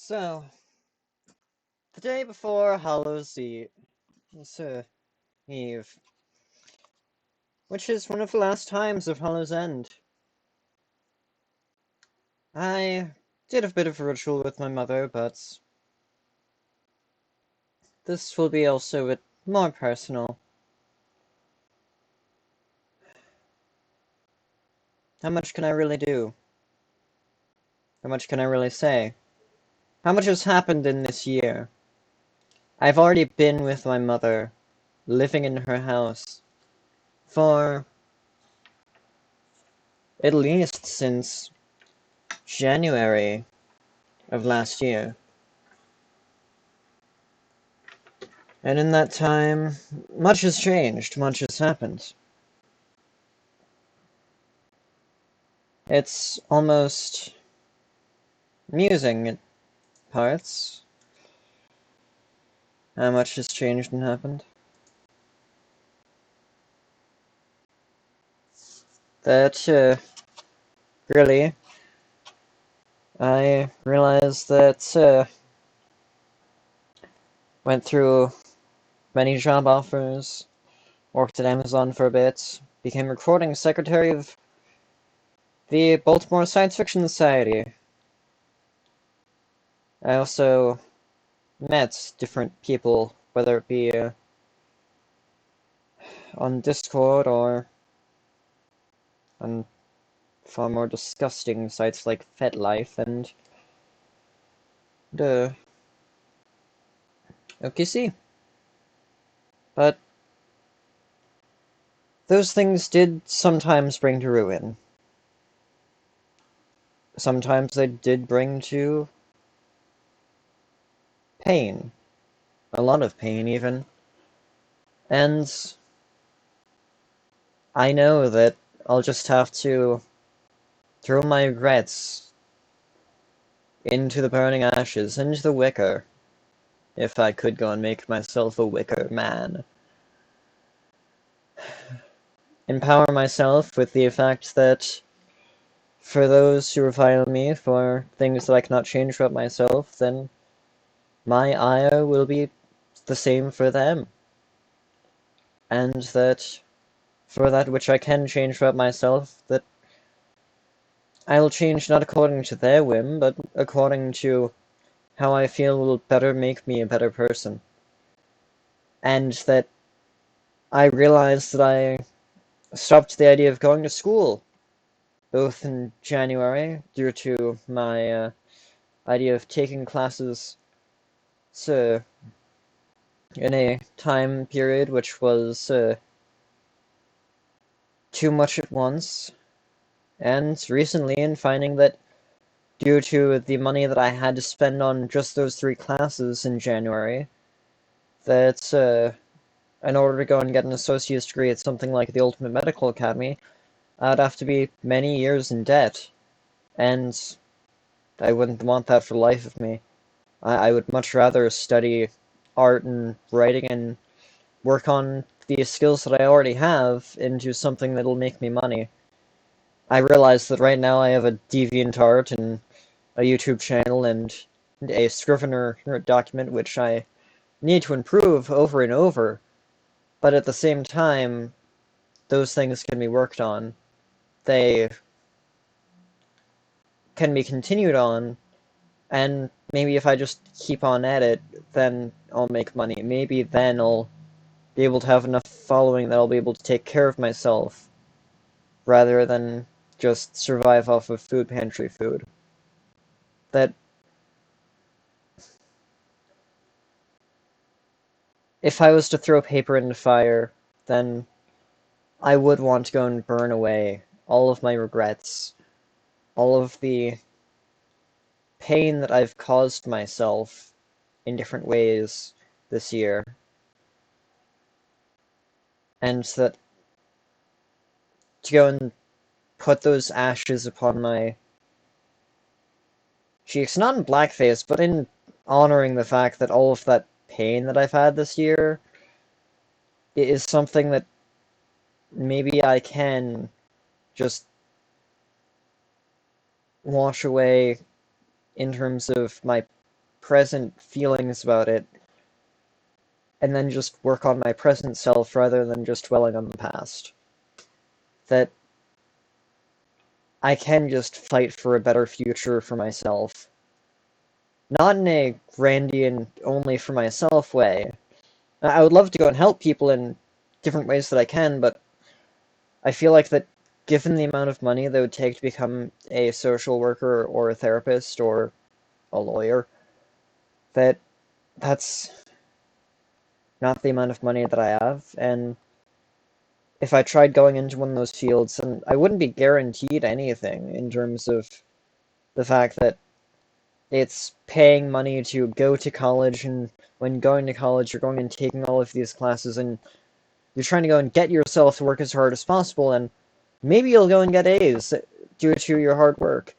So, the day before Hallows Eve, which is one of the last times of Hallow's End, I did a bit of a ritual with my mother, but this will be also a bit more personal. How much can I really do? How much can I really say? How much has happened in this year? I've already been with my mother, living in her house, for at least since January of last year. And in that time, much has changed, much has happened. It's almost amusing at parts how much has changed and happened. That, really, I realized that, went through many job offers, worked at Amazon for a bit, became recording secretary of the Baltimore Science Fiction Society. I also met different people, whether it be on Discord or on far more disgusting sites like FetLife and OKC. But those things did sometimes bring to ruin. Sometimes they did bring to pain. A lot of pain, even. And I know that I'll just have to throw my regrets into the burning ashes, into the wicker, if I could go and make myself a wicker man. Empower myself with the fact that for those who revile me for things that I cannot change about myself, then my ire will be the same for them. And that for that which I can change about myself, that I'll change not according to their whim, but according to how I feel will better make me a better person. And that I realized that I stopped the idea of going to school, both in January, due to my idea of taking classes so in a time period which was too much at once, and recently in finding that due to the money that I had to spend on just those 3 classes in January, that in order to go and get an associate's degree at something like the Ultimate Medical Academy, I'd have to be many years in debt, and I wouldn't want that for the life of me. I would much rather study art and writing and work on the skills that I already have into something that'll make me money. I realize that right now I have a DeviantArt and a YouTube channel and a Scrivener document which I need to improve over and over, but at the same time, those things can be worked on. They can be continued on, and maybe if I just keep on at it, then I'll make money. Maybe then I'll be able to have enough following that I'll be able to take care of myself, rather than just survive off of food pantry food. That if I was to throw paper into fire, then I would want to go and burn away all of my regrets, all of the pain that I've caused myself in different ways this year, and that to go and put those ashes upon my cheeks, not in blackface, but in honoring the fact that all of that pain that I've had this year is something that maybe I can just wash away in terms of my present feelings about it, and then just work on my present self rather than just dwelling on the past. That I can just fight for a better future for myself. Not in a grandiose and only for myself way. I would love to go and help people in different ways that I can, but I feel like that given the amount of money that it would take to become a social worker or a therapist or a lawyer, that's not the amount of money that I have, and if I tried going into one of those fields, then I wouldn't be guaranteed anything in terms of the fact that it's paying money to go to college, and when going to college, you're going and taking all of these classes, and you're trying to go and get yourself to work as hard as possible, and maybe you'll go and get A's due to your hard work,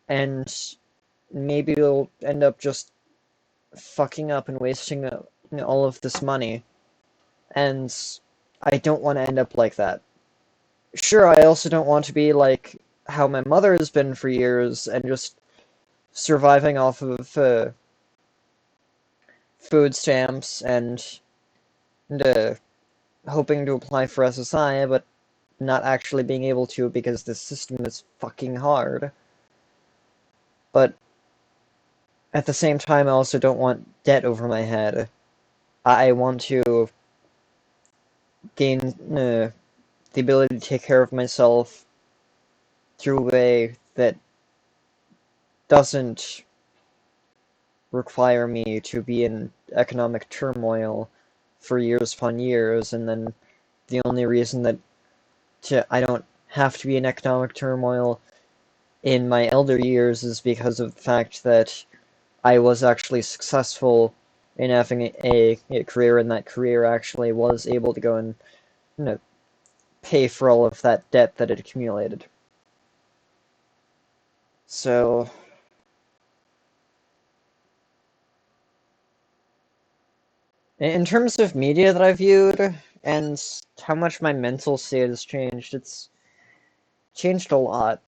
and maybe you'll end up just fucking up and wasting all of this money, and I don't want to end up like that. Sure, I also don't want to be like how my mother has been for years and just surviving off of food stamps and hoping to apply for SSI, but not actually being able to because the system is fucking hard. But at the same time, I also don't want debt over my head. I want to gain the ability to take care of myself through a way that doesn't require me to be in economic turmoil for years upon years, and then the only reason that I don't have to be in economic turmoil in my elder years is because of the fact that I was actually successful in having a career, and that career actually was able to go and pay for all of that debt that had accumulated. So, in terms of media that I viewed and how much my mental state has changed, it's changed a lot.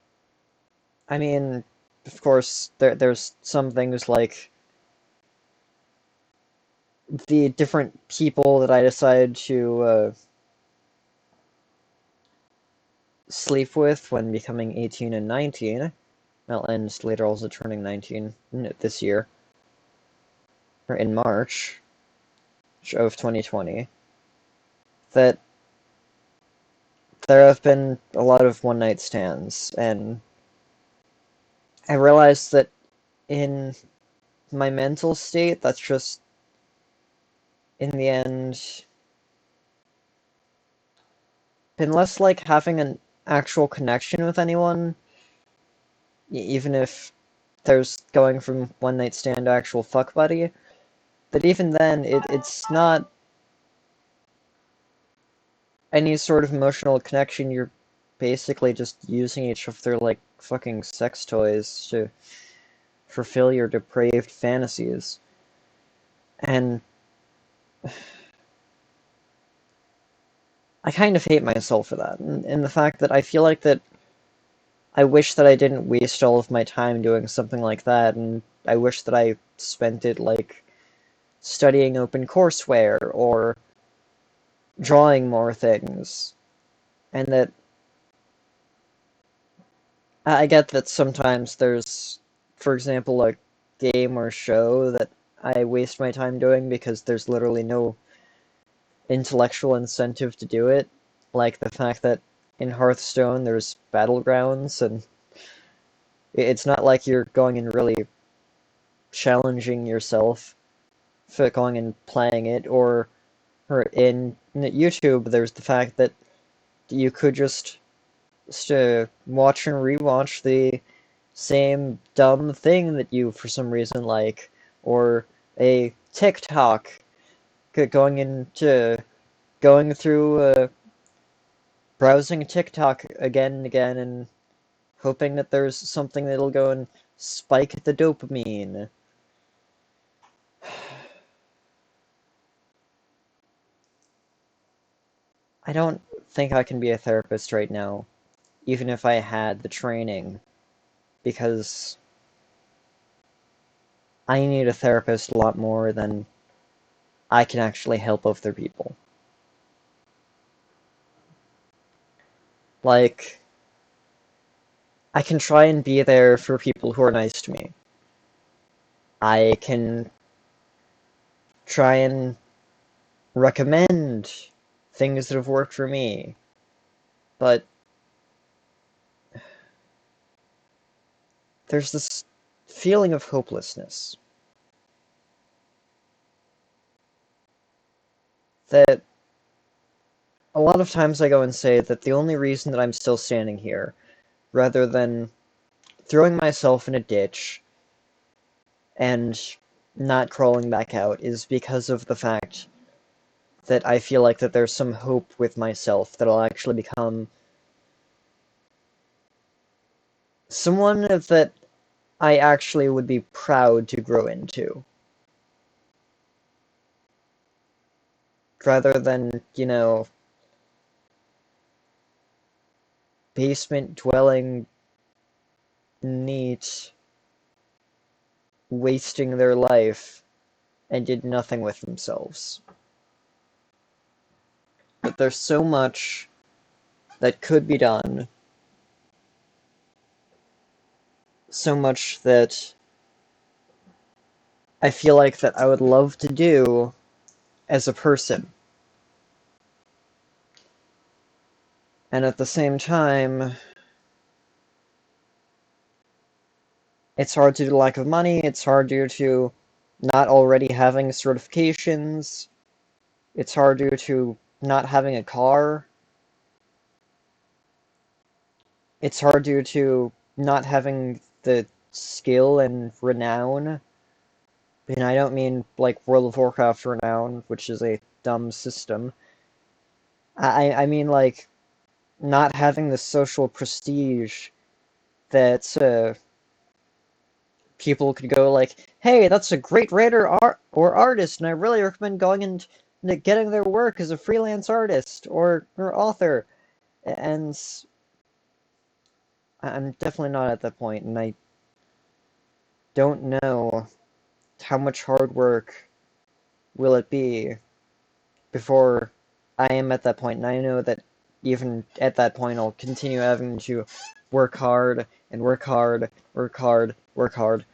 I mean, of course, there's some things like the different people that I decided to sleep with when becoming 18 and 19. Well, and later also turning 19 this year, or in March of 2020, that there have been a lot of one-night stands, and I realized that in my mental state, that's just, in the end, been less like having an actual connection with anyone, even if there's going from one-night stand to actual fuck buddy, that even then, it's not any sort of emotional connection. You're basically just using each of their, like, fucking sex toys to fulfill your depraved fantasies. And I kind of hate myself for that, and the fact that I feel like that I wish that I didn't waste all of my time doing something like that, and I wish that I spent it, like, studying OpenCourseWare, or drawing more things, and that I get that sometimes there's, for example, a game or show that I waste my time doing because there's literally no intellectual incentive to do it, like the fact that in Hearthstone there's battlegrounds, and it's not like you're going and really challenging yourself for going and playing it, or in YouTube there's the fact that you could just watch and rewatch the same dumb thing that you for some reason like, or a TikTok going through browsing TikTok again and again and hoping that there's something that'll go and spike the dopamine. I don't think I can be a therapist right now, even if I had the training, because I need a therapist a lot more than I can actually help other people. Like, I can try and be there for people who are nice to me. I can try and recommend things that have worked for me, but there's this feeling of hopelessness that a lot of times I go and say that the only reason that I'm still standing here, rather than throwing myself in a ditch and not crawling back out, is because of the fact that I feel like that there's some hope with myself that I'll actually become someone that I actually would be proud to grow into. Rather than, basement dwelling neat wasting their life and did nothing with themselves. But there's so much that could be done, so much that I feel like that I would love to do as a person. And at the same time, it's hard due to lack of money, it's hard due to not already having certifications, it's hard due to not having a car, it's hard due to not having the skill and renown. And I don't mean like World of Warcraft renown, which is a dumb system. I mean like not having the social prestige that people could go like, hey, that's a great writer or artist, and I really recommend going and getting their work as a freelance artist or author. And I'm definitely not at that point, and I don't know how much hard work will it be before I am at that point, and I know that even at that point I'll continue having to work hard and work hard, work hard, work hard,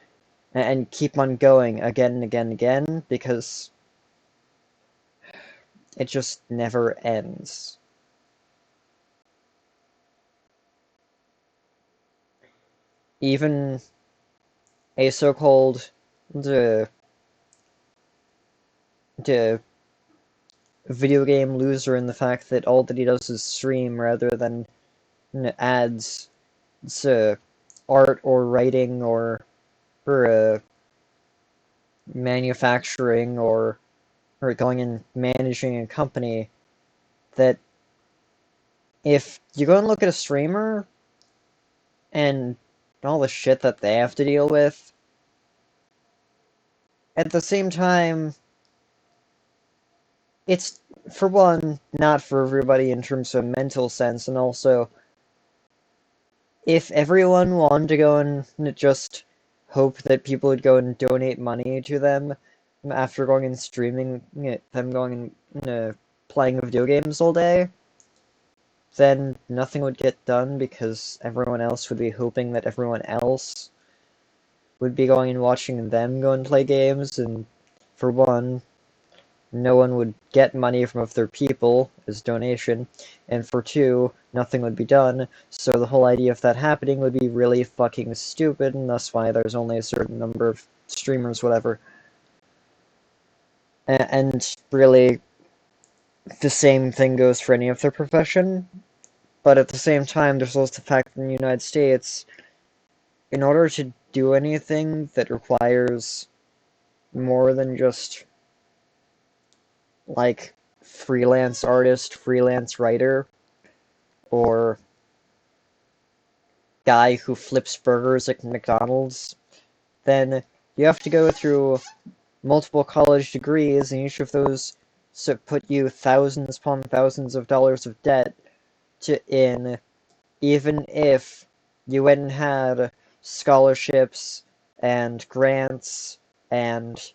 and keep on going again and again and again, because it just never ends. Even a so-called the video game loser in the fact that all that he does is stream rather than ads to art or writing or manufacturing or going and managing a company, that if you go and look at a streamer and all the shit that they have to deal with, at the same time, it's, for one, not for everybody in terms of mental sense, and also, if everyone wanted to go and just hope that people would go and donate money to them after going and streaming them going and playing video games all day, then nothing would get done because everyone else would be hoping that everyone else would be going and watching them go and play games, and for one, no one would get money from other people as donation, and for two, nothing would be done, so the whole idea of that happening would be really fucking stupid, and that's why there's only a certain number of streamers, whatever. And really, the same thing goes for any other profession, but at the same time, there's also the fact that in the United States, in order to do anything that requires more than just like freelance artist, freelance writer, or guy who flips burgers at McDonald's, then you have to go through multiple college degrees, and each of those put you thousands upon thousands of dollars of debt even if you went and had scholarships and grants and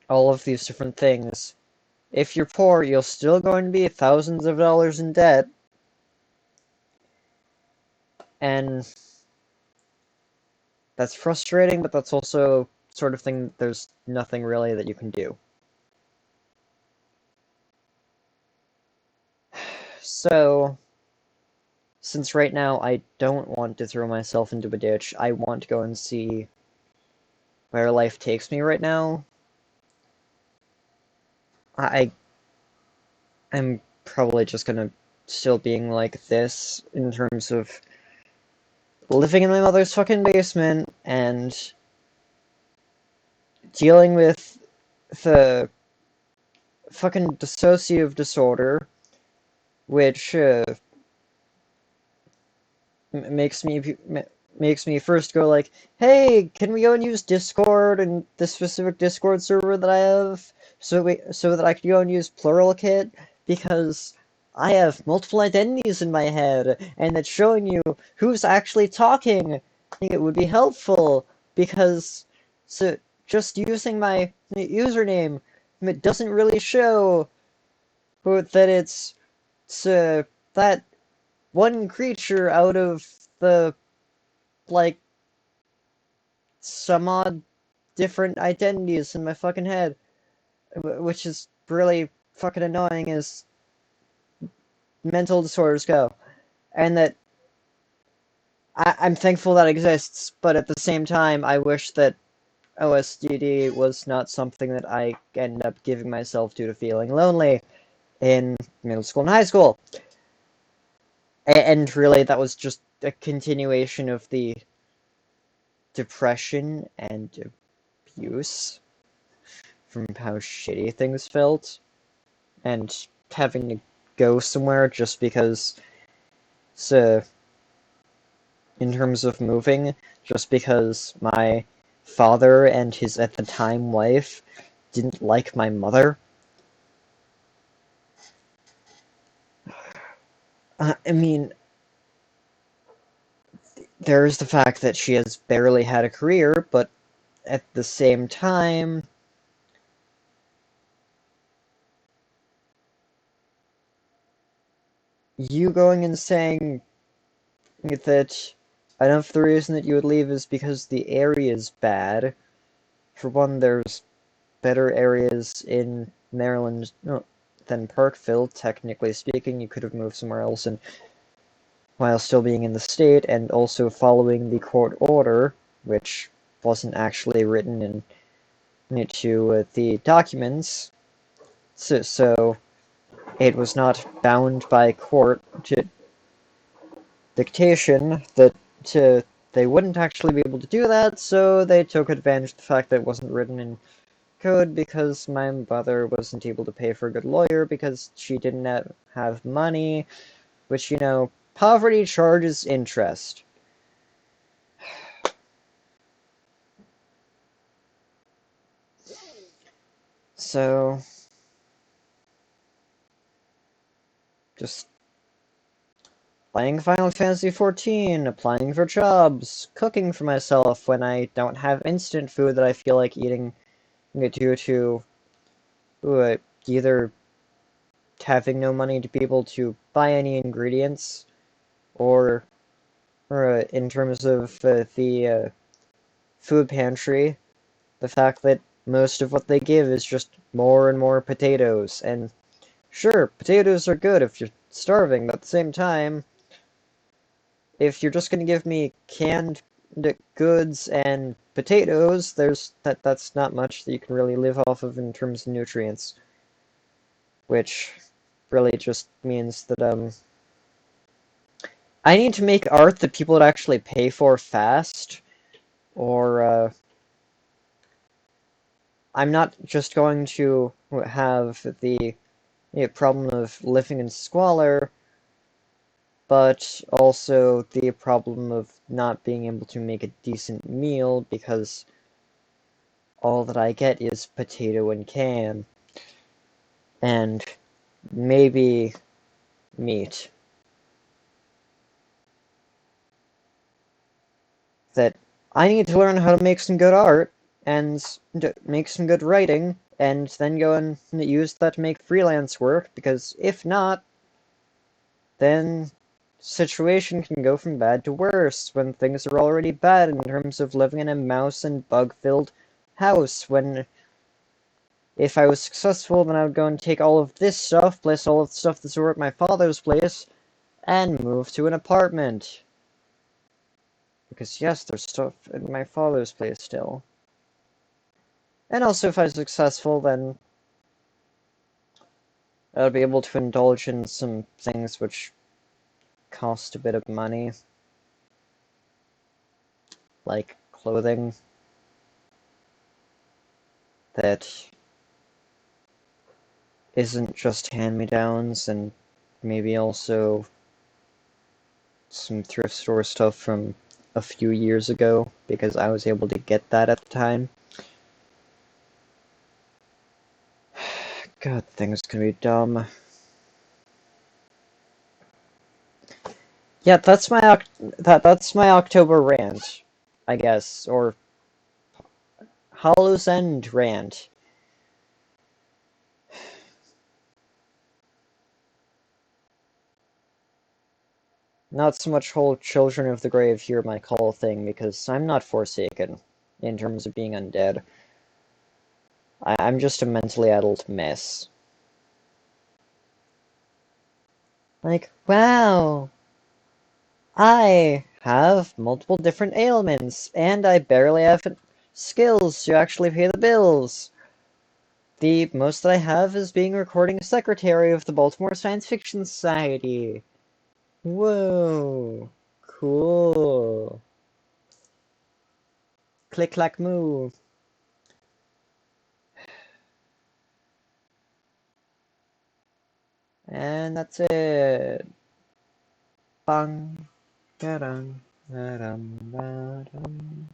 all of these different things. If you're poor, you're still going to be thousands of dollars in debt, and that's frustrating, but that's also sort of thing there's nothing really that you can do. So, since right now I don't want to throw myself into a ditch, I want to go and see where life takes me right now. I'm probably just gonna still being like this in terms of living in my mother's fucking basement and dealing with the fucking dissociative disorder, which makes me first go like, "Hey, can we go and use Discord and this specific Discord server that I have, so that I can go and use Pluralkit because I have multiple identities in my head, and that showing you who's actually talking, I think it would be helpful because just using my username, it doesn't really show that it's that one creature out of the like some odd different identities in my fucking head, which is really fucking annoying as mental disorders go. And that I'm thankful that exists, but at the same time, I wish that OSDD was not something that I end up giving myself due to feeling lonely in middle school and high school. And really, that was just a continuation of the depression and abuse from how shitty things felt, and having to go somewhere just because, so, in terms of moving, just because my father and his at the time wife didn't like my mother. I mean, there's the fact that she has barely had a career, but at the same time, you going and saying that enough the reason that you would leave is because the area is bad. For one, there's better areas in Maryland than Parkville, technically speaking. You could have moved somewhere else and while still being in the state, and also following the court order, which wasn't actually written into the documents. So it was not bound by court to dictation that they wouldn't actually be able to do that, so they took advantage of the fact that it wasn't written in code because my mother wasn't able to pay for a good lawyer because she didn't have money, which, poverty charges interest. So, just playing Final Fantasy XIV, applying for jobs, cooking for myself when I don't have instant food that I feel like eating due to either having no money to be able to buy any ingredients, or in terms of the food pantry, the fact that most of what they give is just more and more potatoes. And sure, potatoes are good if you're starving, but at the same time, if you're just going to give me canned goods and potatoes, that's not much that you can really live off of in terms of nutrients. Which really just means that I need to make art that people would actually pay for fast, or I'm not just going to have the problem of living in squalor, but also the problem of not being able to make a decent meal because all that I get is potato and can, and maybe meat. That I need to learn how to make some good art and make some good writing, and then go and use that to make freelance work, because if not, then situation can go from bad to worse when things are already bad in terms of living in a mouse and bug-filled house. When if I was successful, then I would go and take all of this stuff, place all of the stuff that's over at my father's place, and move to an apartment. Because yes, there's stuff in my father's place still. And also, if I was successful, then I would be able to indulge in some things which cost a bit of money. Like clothing that isn't just hand-me-downs, and maybe also some thrift store stuff from a few years ago, because I was able to get that at the time. God, things can be dumb. Yeah, that's my October rant, I guess, or Hallow's End rant. Not so much whole Children of the Grave hear my call thing, because I'm not Forsaken in terms of being undead. I'm just a mentally adult mess. Like, wow, I have multiple different ailments, and I barely have skills to actually pay the bills. The most that I have is being recording secretary of the Baltimore Science Fiction Society. Whoa, cool. Click clack moo. And that's it. Bang. Da-dum, da-dum, da-dum.